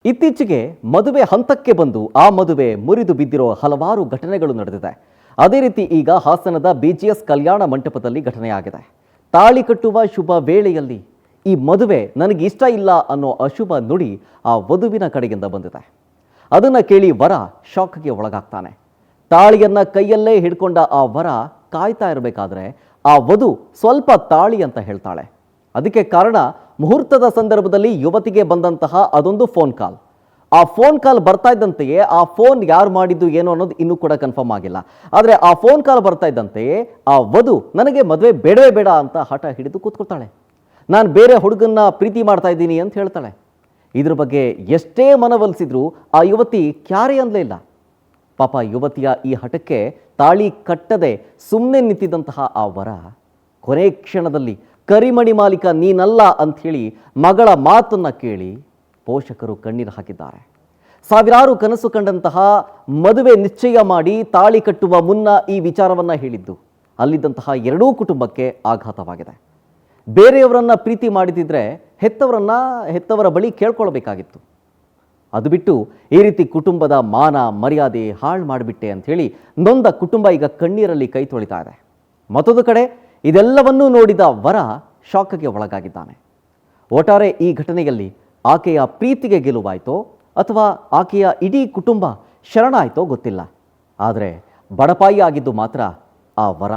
ಇತ್ತೀಚೆಗೆ ಮದುವೆ ಹಂತಕ್ಕೆ ಬಂದು ಆ ಮದುವೆ ಮುರಿದು ಬಿದ್ದಿರೋ ಹಲವಾರು ಘಟನೆಗಳು ನಡೆದಿದೆ. ಅದೇ ರೀತಿ ಈಗ ಹಾಸನದ ಬಿಜಿಎಸ್ ಕಲ್ಯಾಣ ಮಂಟಪದಲ್ಲಿ ಘಟನೆಯಾಗಿದೆ. ತಾಳಿ ಕಟ್ಟುವ ಶುಭ ವೇಳೆಯಲ್ಲಿ ಈ ಮದುವೆ ನನಗೆ ಇಷ್ಟ ಇಲ್ಲ ಅನ್ನೋ ಅಶುಭ ನುಡಿ ಆ ವಧುವಿನ ಕಡೆಯಿಂದ ಬಂದಿದೆ. ಅದನ್ನು ಕೇಳಿ ವರ ಶಾಕ್ಗೆ ಒಳಗಾಗ್ತಾನೆ. ತಾಳಿಯನ್ನ ಕೈಯಲ್ಲೇ ಹಿಡ್ಕೊಂಡ ಆ ವರ ಕಾಯ್ತಾ ಇರಬೇಕಾದ್ರೆ ಆ ವಧು ಸ್ವಲ್ಪ ತಾಳಿ ಅಂತ ಹೇಳ್ತಾಳೆ. ಅದಕ್ಕೆ ಕಾರಣ ಮುಹೂರ್ತದ ಸಂದರ್ಭದಲ್ಲಿ ಯುವತಿಗೆ ಬಂದಂತಹ ಅದೊಂದು ಫೋನ್ ಕಾಲ್. ಆ ಫೋನ್ ಕಾಲ್ ಬರ್ತಾ ಇದ್ದಂತೆಯೇ ಆ ಫೋನ್ ಯಾರು ಮಾಡಿದ್ದು ಏನೋ ಅನ್ನೋದು ಇನ್ನೂ ಕೂಡ ಕನ್ಫರ್ಮ್ ಆಗಿಲ್ಲ. ಆದರೆ ಆ ಫೋನ್ ಕಾಲ್ ಬರ್ತಾ ಇದ್ದಂತೆಯೇ ಆ ವಧು ನನಗೆ ಮದುವೆ ಬೇಡವೇ ಬೇಡ ಅಂತ ಹಠ ಹಿಡಿದು ಕೂತ್ಕೊಳ್ತಾಳೆ. ನಾನು ಬೇರೆ ಹುಡುಗನ್ನ ಪ್ರೀತಿ ಮಾಡ್ತಾ ಇದ್ದೀನಿ ಅಂತ ಹೇಳ್ತಾಳೆ. ಇದ್ರ ಬಗ್ಗೆ ಎಷ್ಟೇ ಮನವೊಲಿಸಿದ್ರೂ ಆ ಯುವತಿ ಕ್ಯಾರೆ ಅನ್ನಲೇ ಇಲ್ಲ. ಪಾಪ ಯುವತಿಯ ಈ ಹಠಕ್ಕೆ ತಾಳಿ ಕಟ್ಟದೆ ಸುಮ್ಮನೆ ನಿಂತಿದ್ದಂತಹ ಆ ವರ ಕೊನೆ ಕ್ಷಣದಲ್ಲಿ ಕರಿಮಣಿ ಮಾಲೀಕ ನೀನಲ್ಲ ಅಂಥೇಳಿ ಮಗಳ ಮಾತನ್ನು ಕೇಳಿ ಪೋಷಕರು ಕಣ್ಣೀರು ಹಾಕಿದ್ದಾರೆ. ಸಾವಿರಾರು ಕನಸು ಕಂಡಂತಹ ಮದುವೆ ನಿಶ್ಚಯ ಮಾಡಿ ತಾಳಿ ಕಟ್ಟುವ ಮುನ್ನ ಈ ವಿಚಾರವನ್ನು ಹೇಳಿದ್ದು ಅಲ್ಲಿದ್ದಂತಹ ಎರಡೂ ಕುಟುಂಬಕ್ಕೆ ಆಘಾತವಾಗಿದೆ. ಬೇರೆಯವರನ್ನ ಪ್ರೀತಿ ಮಾಡಿದಿದ್ರೆ ಹೆತ್ತವರ ಬಳಿ ಕೇಳ್ಕೊಳ್ಬೇಕಾಗಿತ್ತು. ಅದು ಬಿಟ್ಟು ಈ ರೀತಿ ಕುಟುಂಬದ ಮಾನ ಮರ್ಯಾದೆ ಹಾಳು ಮಾಡಿಬಿಟ್ಟೆ ಅಂಥೇಳಿ ನೊಂದ ಕುಟುಂಬ ಈಗ ಕಣ್ಣೀರಲ್ಲಿ ಕೈ ತೊಳಿತಾ ಇದೆ. ಮತ್ತೊಂದು ಕಡೆ ಇದೆಲ್ಲವನ್ನೂ ನೋಡಿದ ವರ ಶಾಕ್ಗೆ ಒಳಗಾಗಿದ್ದಾನೆ. ಒಟ್ಟಾರೆ ಈ ಘಟನೆಯಲ್ಲಿ ಆಕೆಯ ಪ್ರೀತಿಗೆ ಗೆಲುವಾಯಿತೋ ಅಥವಾ ಆಕೆಯ ಇಡೀ ಕುಟುಂಬ ಶರಣಾಯಿತೋ ಗೊತ್ತಿಲ್ಲ. ಆದರೆ ಬಡಪಾಯಿ ಆಗಿದ್ದು ಮಾತ್ರ ಆ ವರ.